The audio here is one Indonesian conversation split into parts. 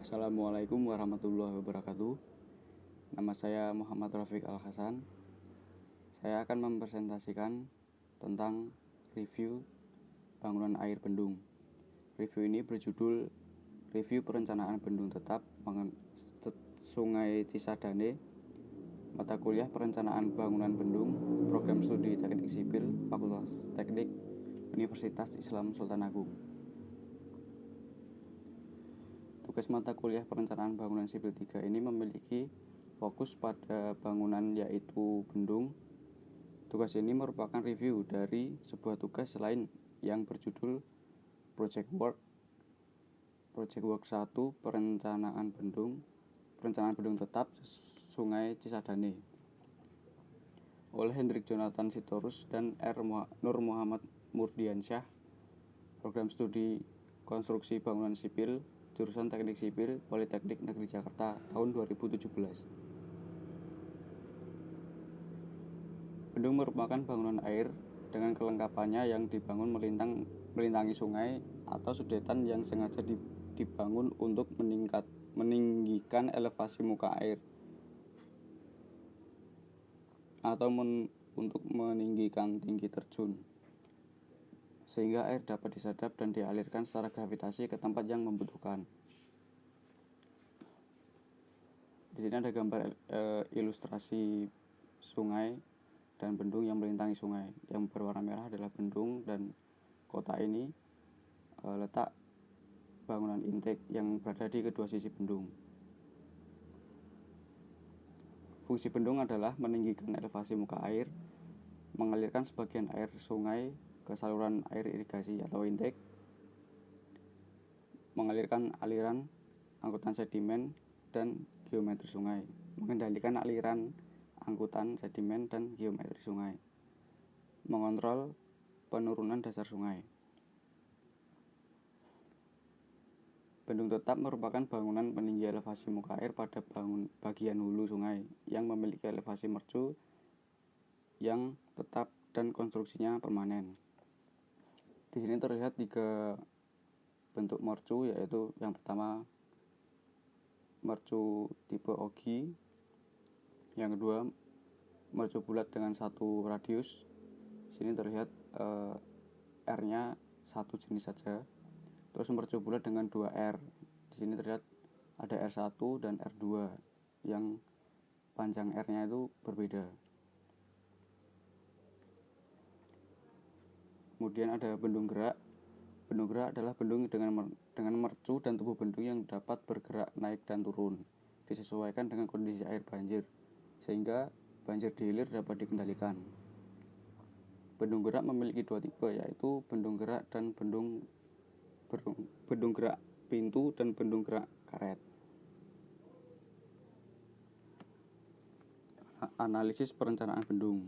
Assalamualaikum warahmatullahi wabarakatuh. Nama saya Muhammad Rafiq Al-Hasan. Saya akan mempresentasikan tentang review bangunan air bendung. Review ini berjudul Review Perencanaan Bendung Tetap Sungai Cisadane, mata kuliah Perencanaan Bangunan Bendung, Program Studi Teknik Sipil, Fakultas Teknik, Universitas Islam Sultan Agung. Tugas mata kuliah Perencanaan Bangunan Sipil 3 ini memiliki fokus pada bangunan yaitu bendung. Tugas ini merupakan review dari sebuah tugas lain yang berjudul Project Work 1 Perencanaan Bendung Tetap Sungai Cisadane oleh Hendrik Jonathan Sitorus dan Nur Muhammad Murdiansyah, Program Studi Konstruksi Bangunan Sipil, jurusan Teknik Sipil, Politeknik Negeri Jakarta, tahun 2017. Bendung merupakan bangunan air dengan kelengkapannya yang dibangun melintangi sungai atau sudetan yang sengaja dibangun untuk meninggikan elevasi muka air atau untuk meninggikan tinggi terjun, sehingga air dapat disedot dan dialirkan secara gravitasi ke tempat yang membutuhkan. Di sini ada gambar ilustrasi sungai dan bendung yang melintangi sungai. Yang berwarna merah adalah bendung, dan kota ini letak bangunan intake yang berada di kedua sisi bendung. Fungsi bendung adalah meninggikan elevasi muka air, mengalirkan sebagian air sungai ke saluran air irigasi atau intake, mengalirkan aliran angkutan sedimen dan geometri sungai, mengendalikan aliran angkutan sedimen dan geometri sungai, mengontrol penurunan dasar sungai. Bendung tetap merupakan bangunan peninggi elevasi muka air pada bagian hulu sungai yang memiliki elevasi mercu yang tetap dan konstruksinya permanen. Di sini terlihat 3 bentuk mercu, yaitu yang pertama mercu tipe Ogi, yang kedua mercu bulat dengan 1 radius. Di sini terlihat R-nya 1 jenis saja. Terus mercu bulat dengan 2 R. Di sini terlihat ada R1 dan R2 yang panjang R-nya itu berbeda. Kemudian ada bendung gerak. Bendung gerak adalah bendung dengan mercu dan tubuh bendung yang dapat bergerak naik dan turun, disesuaikan dengan kondisi air banjir, sehingga banjir di hilir dapat dikendalikan. Bendung gerak memiliki 2 tipe, yaitu bendung gerak dan bendung gerak pintu dan bendung gerak karet. Analisis perencanaan bendung.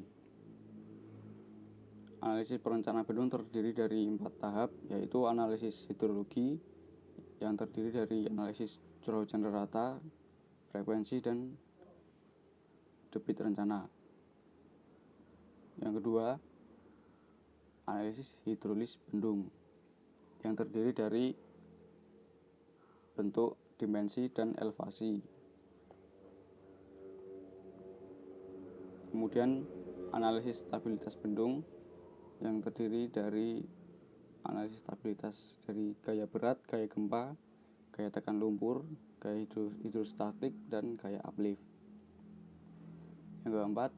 Analisis perencanaan bendung terdiri dari 4 tahap, yaitu analisis hidrologi yang terdiri dari analisis curah hujan rata, frekuensi, dan debit rencana. Yang kedua, analisis hidrolis bendung yang terdiri dari bentuk, dimensi, dan elevasi. Kemudian analisis stabilitas bendung yang terdiri dari analisis stabilitas dari gaya berat, gaya gempa, gaya tekan lumpur, gaya hidrostatik, dan gaya uplift. Yang keempat,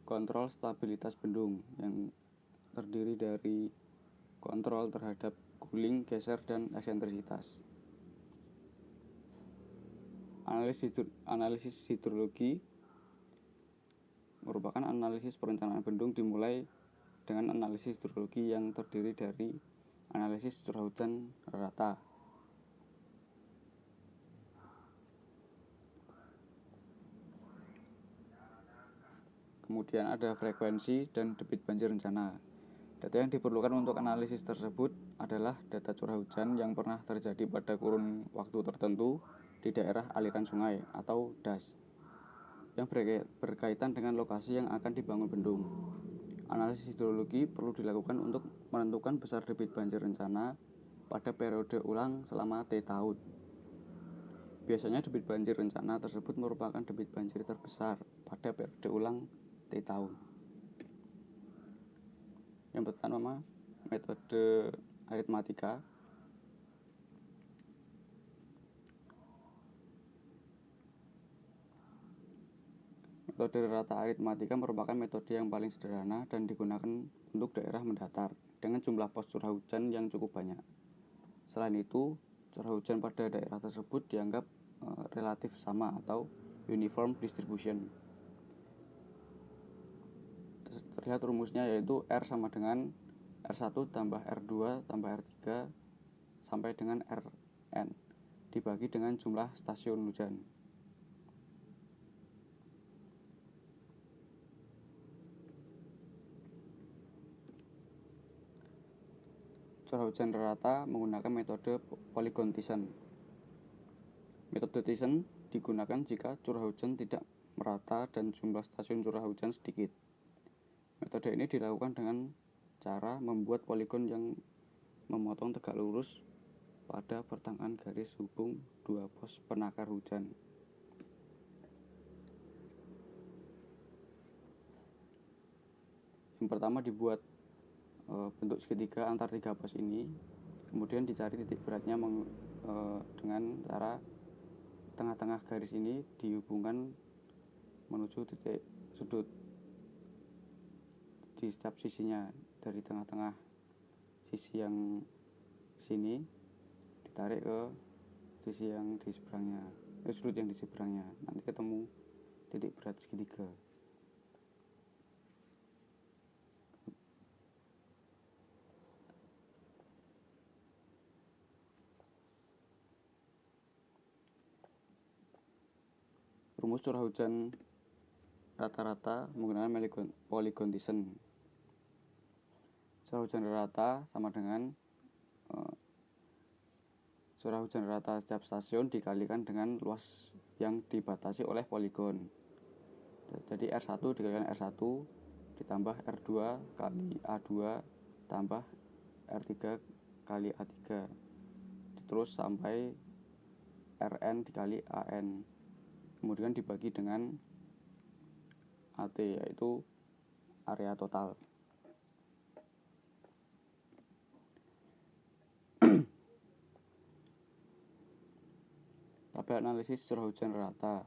kontrol stabilitas bendung yang terdiri dari kontrol terhadap guling, geser, dan eksentrisitas. Analisis hidrologi merupakan analisis perencanaan bendung dimulai dengan analisis hidrologi yang terdiri dari analisis curah hujan rata, kemudian ada frekuensi dan debit banjir rencana. Data yang diperlukan untuk analisis tersebut adalah data curah hujan yang pernah terjadi pada kurun waktu tertentu di daerah aliran sungai atau DAS yang berkaitan dengan lokasi yang akan dibangun bendung. Analisis hidrologi perlu dilakukan untuk menentukan besar debit banjir rencana pada periode ulang selama T tahun. Biasanya debit banjir rencana tersebut merupakan debit banjir terbesar pada periode ulang T tahun. Yang pertama, metode aritmatika. Metode rata aritmatika merupakan metode yang paling sederhana dan digunakan untuk daerah mendatar dengan jumlah pos curah hujan yang cukup banyak. Selain itu, curah hujan pada daerah tersebut dianggap relatif sama atau uniform distribution. Terlihat rumusnya, yaitu R sama dengan R1 tambah R2 tambah R3 sampai dengan Rn dibagi dengan jumlah stasiun hujan. Curah hujan rata menggunakan metode polygon Thiessen. Metode Thiessen digunakan jika curah hujan tidak merata dan jumlah stasiun curah hujan sedikit. Metode ini dilakukan dengan cara membuat poligon yang memotong tegak lurus pada pertengahan garis hubung dua pos penakar hujan. Yang pertama dibuat bentuk segitiga antar tiga pos ini, kemudian dicari titik beratnya dengan cara tengah-tengah garis ini dihubungkan menuju titik sudut di setiap sisinya. Dari tengah-tengah sisi yang sini ditarik ke sisi yang di seberangnya, sudut yang di seberangnya, nanti ketemu titik berat segitiga. Rumus curah hujan rata-rata menggunakan polygon Thiessen. Curah hujan rata sama dengan curah hujan rata setiap stasiun dikalikan dengan luas yang dibatasi oleh poligon. Jadi R1 dikalikan R1 ditambah R2 kali A2 tambah R3 kali A3 terus sampai Rn dikali An, kemudian dibagi dengan AT, yaitu area total. Tabel analisis curah hujan rata.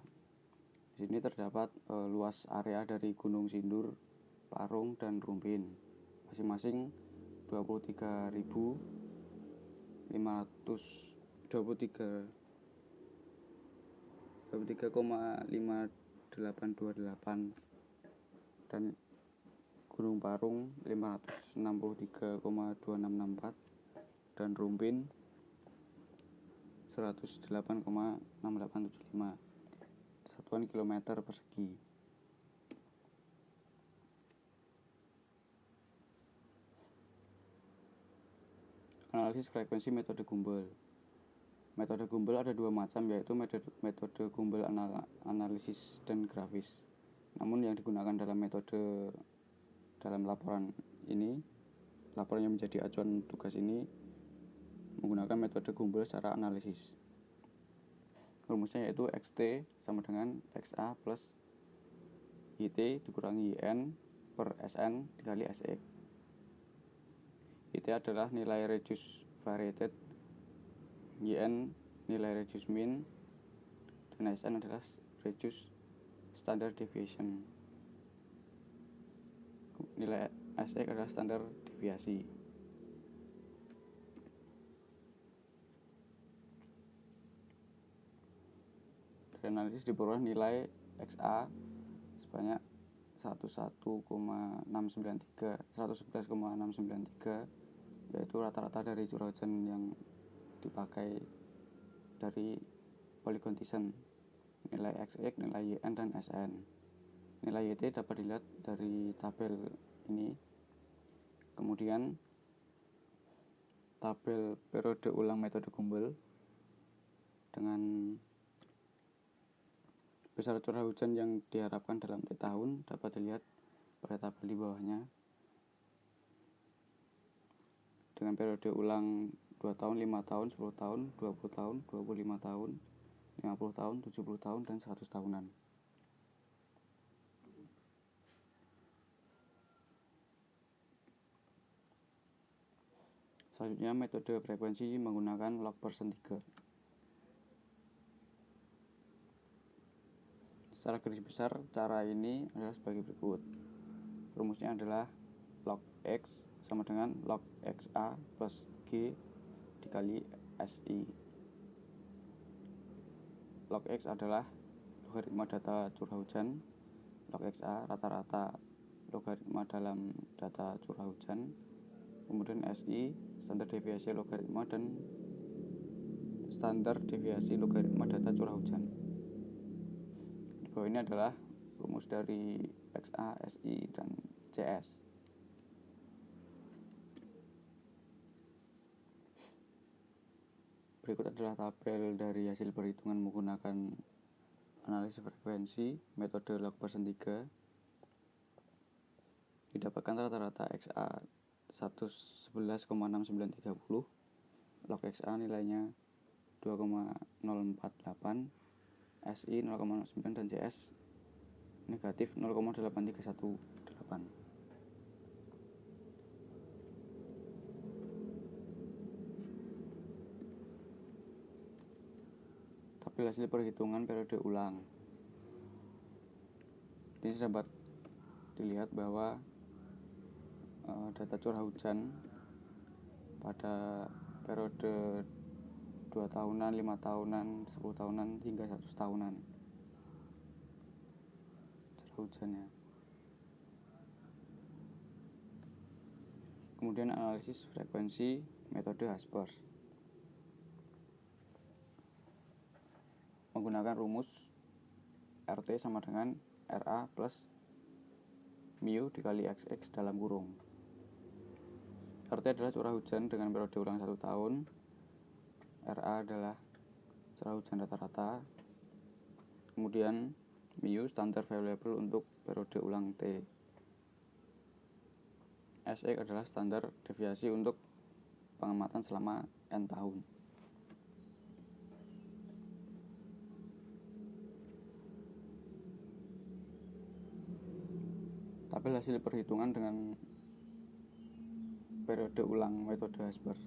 Di sini terdapat luas area dari Gunung Sindur, Parung, dan Rumpin, masing-masing 23,5828 dan Gunung Parung 563,2664 dan Rumpin 108,6875 satuan kilometer persegi. Analisis frekuensi metode Gumbel. Metode Gumbel ada dua macam, yaitu metode Gumbel analisis dan grafis. Namun yang digunakan dalam laporan yang menjadi acuan tugas ini menggunakan metode Gumbel secara analisis. Rumusnya yaitu XT sama dengan XA plus YT dikurangi YN per SN dikali SX. YT adalah nilai reduced variated, YN nilai reduced mean, dan SN adalah reduced standard deviation. Nilai SX adalah standar deviasi. Dari analisis diperoleh nilai XA sebanyak 111,693, yaitu rata-rata dari curah hujan yang dipakai dari polygon Thiessen. Nilai XX, nilai YN, dan SN. Nilai YT dapat dilihat dari tabel ini. Kemudian tabel periode ulang metode Gumbel dengan besar curah hujan yang diharapkan dalam T tahun dapat dilihat pada tabel di bawahnya. Dengan periode ulang 2 tahun, 5 tahun, 10 tahun, 20 tahun, 25 tahun, 50 tahun, 70 tahun, dan 100 tahunan. Selanjutnya, metode frekuensi menggunakan log persen 3. Secara garis besar, cara ini adalah sebagai berikut. Rumusnya adalah log X sama dengan log XA plus G dikali SI. Log X adalah logaritma data curah hujan, log XA rata-rata logaritma dalam data curah hujan, kemudian SI standar deviasi logaritma dan standar deviasi logaritma data curah hujan. Di bawah ini adalah rumus dari XA, SI, dan CS. Berikut adalah tabel dari hasil perhitungan menggunakan analisis frekuensi metode log persen 3. Didapatkan rata-rata XA 111,6930, log XA nilainya 2,048, SI 0,09, dan CS negatif 0,8318. Tabel hasil perhitungan periode ulang. Ini dapat dilihat bahwa data curah hujan pada periode 2 tahunan, 5 tahunan, 10 tahunan, hingga 100 tahunan curah hujannya. Kemudian analisis frekuensi metode Haspers menggunakan rumus RT sama dengan RA plus mu dikali XX dalam kurung. RT adalah curah hujan dengan periode ulang 1 tahun. RA adalah curah hujan rata-rata. Kemudian mu standar variable untuk periode ulang T. SX adalah standar deviasi untuk pengamatan selama N tahun. Tabel hasil perhitungan dengan periode ulang metode Haspers.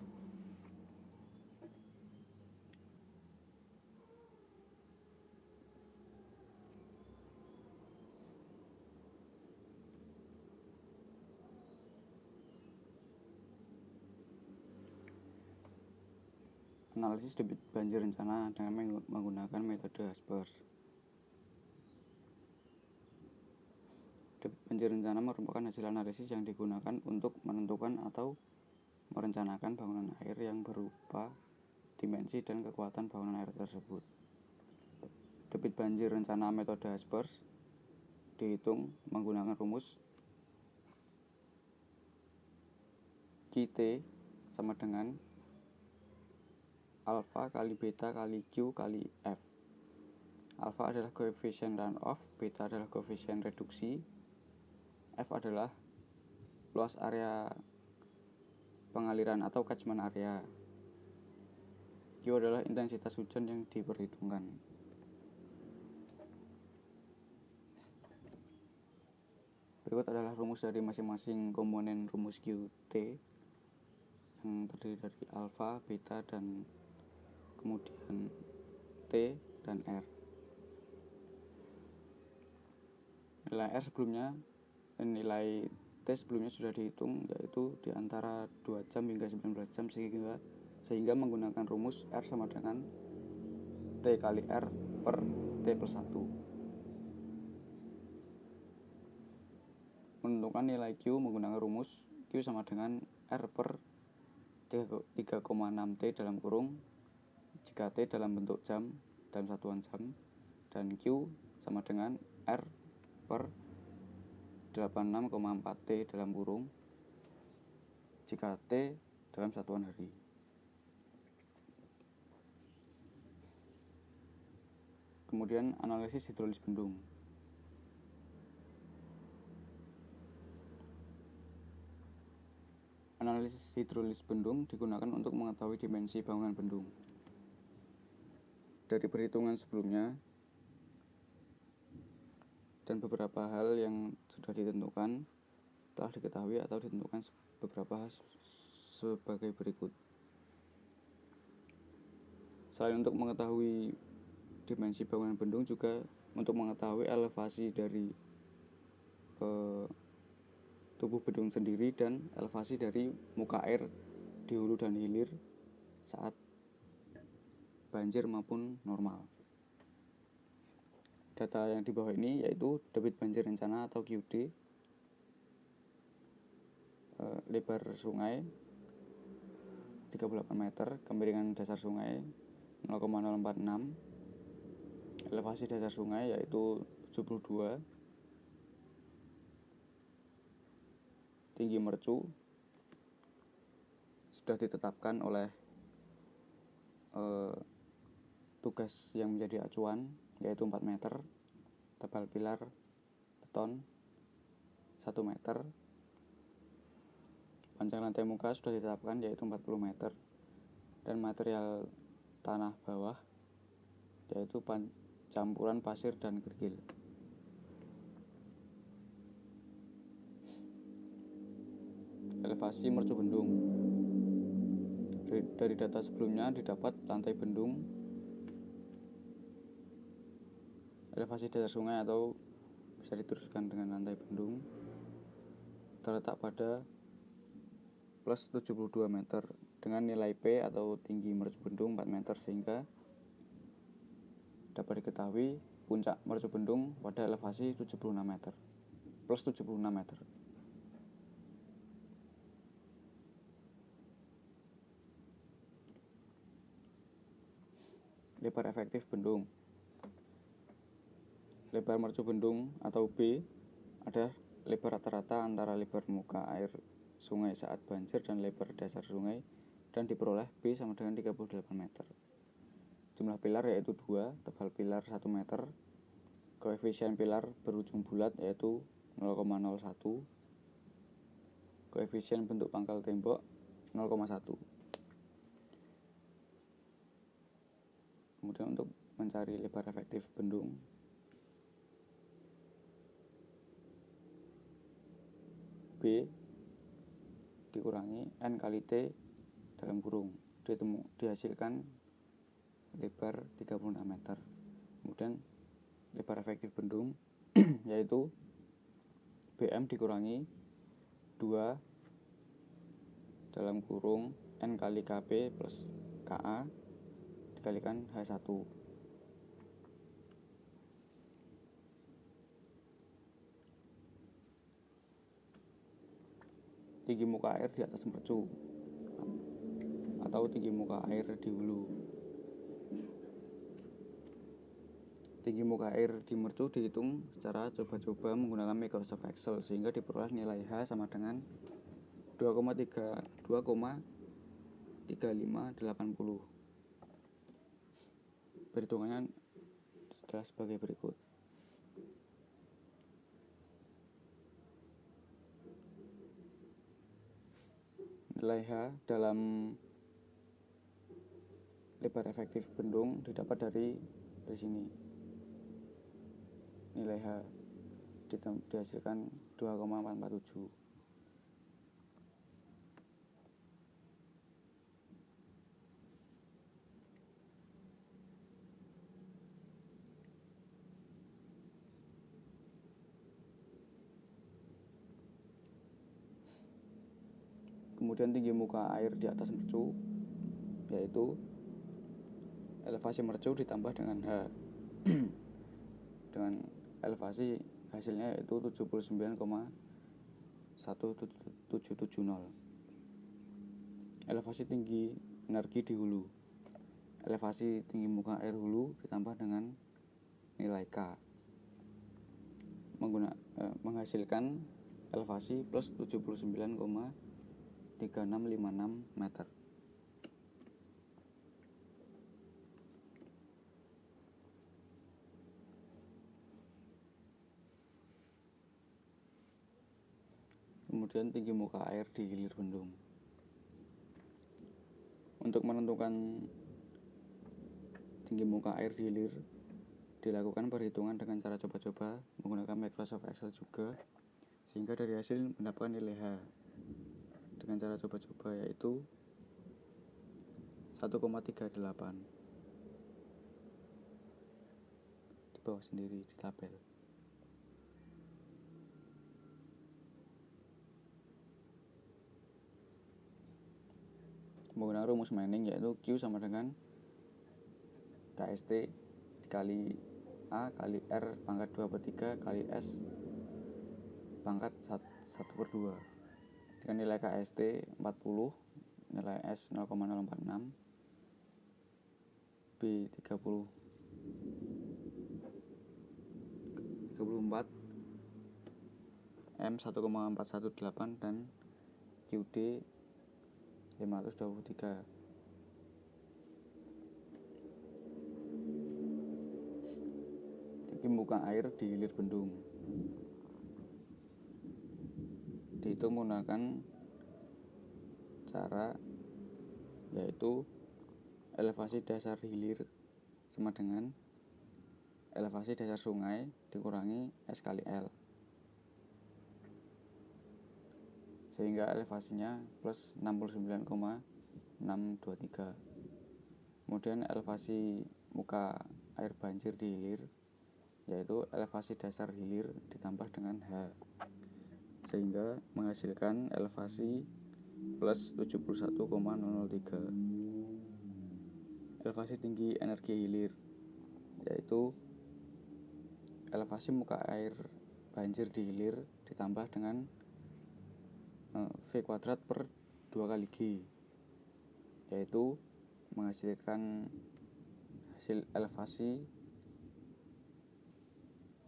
Analisis debit banjir rencana dengan menggunakan metode Haspers. Debit banjir rencana merupakan hasil analisis yang digunakan untuk menentukan atau merencanakan bangunan air yang berupa dimensi dan kekuatan bangunan air tersebut. Debit banjir rencana metode Haspers dihitung menggunakan rumus QT sama dengan alfa kali beta kali Q kali F. Alfa adalah koefisien runoff, beta adalah koefisien reduksi, F adalah luas area pengaliran atau catchment area. Q adalah intensitas hujan yang diperhitungkan. Berikut adalah rumus dari masing-masing komponen rumus QT yang terdiri dari alfa, beta, dan kemudian T dan R. Nilai T sebelumnya sudah dihitung, yaitu di antara 2 jam hingga 19 jam, sehingga menggunakan rumus R sama dengan T kali R per T plus 1. Menentukan nilai Q menggunakan rumus Q sama dengan R per 3,6 T dalam kurung jika T dalam bentuk jam dalam satuan jam, dan Q sama dengan R per 86,4 T dalam kurung jika T dalam satuan hari. Kemudian analisis hidrolis bendung. Analisis hidrolis bendung digunakan untuk mengetahui dimensi bangunan bendung. dari perhitungan sebelumnya dan beberapa hal yang sudah ditentukan telah diketahui atau ditentukan beberapa hal sebagai berikut. Selain untuk mengetahui dimensi bangunan bendung, juga untuk mengetahui elevasi dari tubuh bendung sendiri dan elevasi dari muka air di hulu dan hilir saat banjir maupun normal. Data yang di bawah ini yaitu debit banjir rencana atau QD, lebar sungai 38 meter, kemiringan dasar sungai 0,046, elevasi dasar sungai yaitu 72, tinggi mercu sudah ditetapkan oleh tugas yang menjadi acuan yaitu 4 meter, tebal pilar beton 1 meter, panjang lantai muka sudah ditetapkan yaitu 40 meter, dan material tanah bawah yaitu campuran pasir dan kerikil. Elevasi mercu bendung. Dari data sebelumnya didapat lantai bendung, elevasi dasar sungai atau bisa diteruskan dengan lantai bendung terletak pada plus 72 meter dengan nilai P atau tinggi mercu bendung 4 meter, sehingga dapat diketahui puncak mercu bendung pada elevasi 76 meter plus 76 meter. Lebar efektif bendung. Lebar mercu bendung atau B ada lebar rata-rata antara lebar muka air sungai saat banjir dan lebar dasar sungai, dan diperoleh B sama dengan 38 meter. Jumlah pilar yaitu 2, tebal pilar 1 meter, koefisien pilar berujung bulat yaitu 0,01, koefisien bentuk pangkal tembok 0,1. Kemudian untuk mencari lebar efektif bendung, B dikurangi N kali T dalam kurung, dihasilkan lebar 36 meter. Kemudian lebar efektif bendung yaitu BM dikurangi 2 dalam kurung N kali KP plus KA dikalikan H1. Tinggi muka air di atas mercu atau tinggi muka air di hulu. Tinggi muka air di mercu dihitung secara coba-coba menggunakan Microsoft Excel, sehingga diperoleh nilai H sama dengan 2,3580. Perhitungannya adalah sebagai berikut. Nilai H dalam lebar efektif bendung didapat dari sini. Nilai H dihasilkan 2,447. Kemudian tinggi muka air di atas mercu yaitu elevasi mercu ditambah dengan H dengan elevasi hasilnya yaitu 79,1770. Elevasi tinggi energi di hulu. Elevasi tinggi muka air hulu ditambah dengan nilai K menghasilkan elevasi plus 79,3656 meter. Kemudian tinggi muka air di hilir bendung. Untuk menentukan tinggi muka air di hilir dilakukan perhitungan dengan cara coba-coba menggunakan Microsoft Excel juga, sehingga dari hasil mendapatkan nilai H dengan cara coba-coba yaitu 1,38. Di bawah sendiri di tabel. Menggunakan rumus Manning yaitu Q sama dengan KST dikali A kali R pangkat 2/3 kali S pangkat 1/2 dengan nilai KST 40, nilai S 0,046, B 34, M 1,418 dan QD 523. Tinggi muka air di hilir bendung dihitung menggunakan cara yaitu elevasi dasar hilir sama dengan elevasi dasar sungai dikurangi S kali L, sehingga elevasinya plus 69,623. Kemudian elevasi muka air banjir di hilir yaitu elevasi dasar hilir ditambah dengan H, sehingga menghasilkan elevasi plus 71,003. Elevasi tinggi energi hilir yaitu elevasi muka air banjir di hilir ditambah dengan V kuadrat per 2 kali G, yaitu menghasilkan hasil elevasi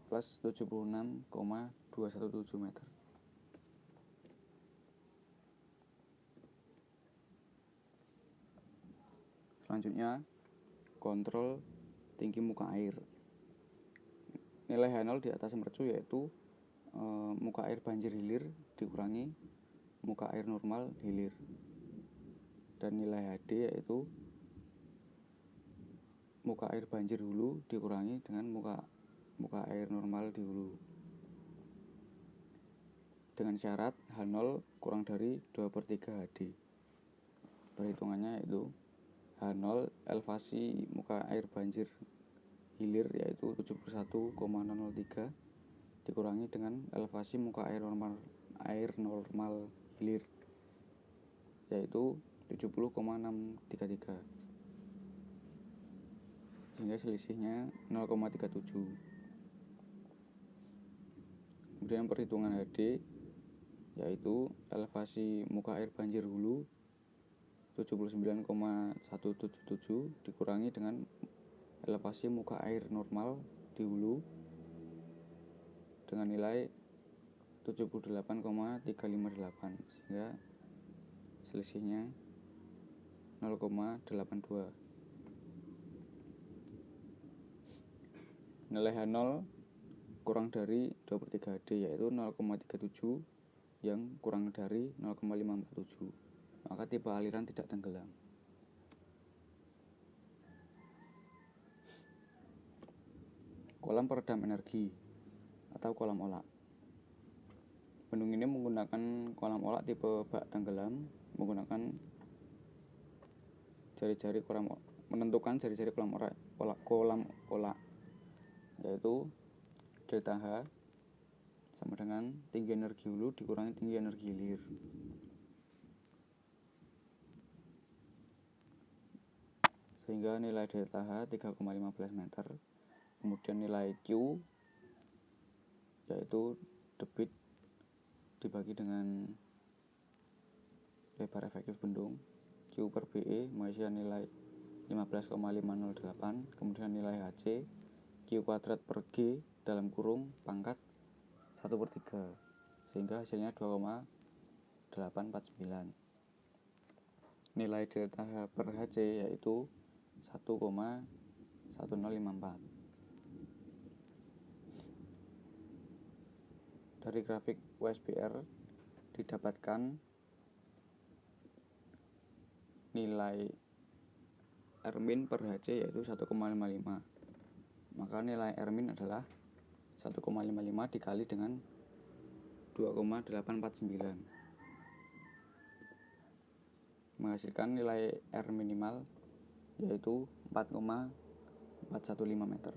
plus 76,217 meter. Selanjutnya, kontrol tinggi muka air. Nilai H0 di atas mercu yaitu muka air banjir hilir dikurangi muka air normal hilir, dan nilai HD yaitu muka air banjir hulu dikurangi dengan muka air normal di hulu, dengan syarat H0 kurang dari 2/3 HD. Perhitungannya yaitu H0 elevasi muka air banjir hilir yaitu 71,003 dikurangi dengan elevasi muka air normal hilir yaitu 70,633, sehingga selisihnya 0,37. Kemudian perhitungan HD yaitu elevasi muka air banjir hulu 79,177 dikurangi dengan elevasi muka air normal di hulu dengan nilai 78,358, sehingga selisihnya 0,82. Nilai H0 kurang dari 2/3 HD yaitu 0,37 yang kurang dari 0,547, maka tipe aliran tidak tenggelam. Kolam peredam energi atau kolam olah. Bendung ini menggunakan kolam olah tipe bak tenggelam menggunakan jari-jari kolam, menentukan jari-jari kolam olah yaitu delta H sama dengan tinggi energi hulu dikurangi tinggi energi hilir. Sehingga nilai delta H 3,15 meter. Kemudian nilai Q yaitu debit dibagi dengan lebar efektif bendung, Q per BE menghasilkan nilai 15,508. Kemudian nilai HC Q kuadrat per G dalam kurung pangkat 1/3, sehingga hasilnya 2,849. Nilai delta H per HC yaitu 1,1054. Dari grafik USBR didapatkan nilai R min per HC yaitu 1,55. Maka nilai R min adalah 1,55 dikali dengan 2,849, menghasilkan nilai R minimal yaitu 4,415 meter.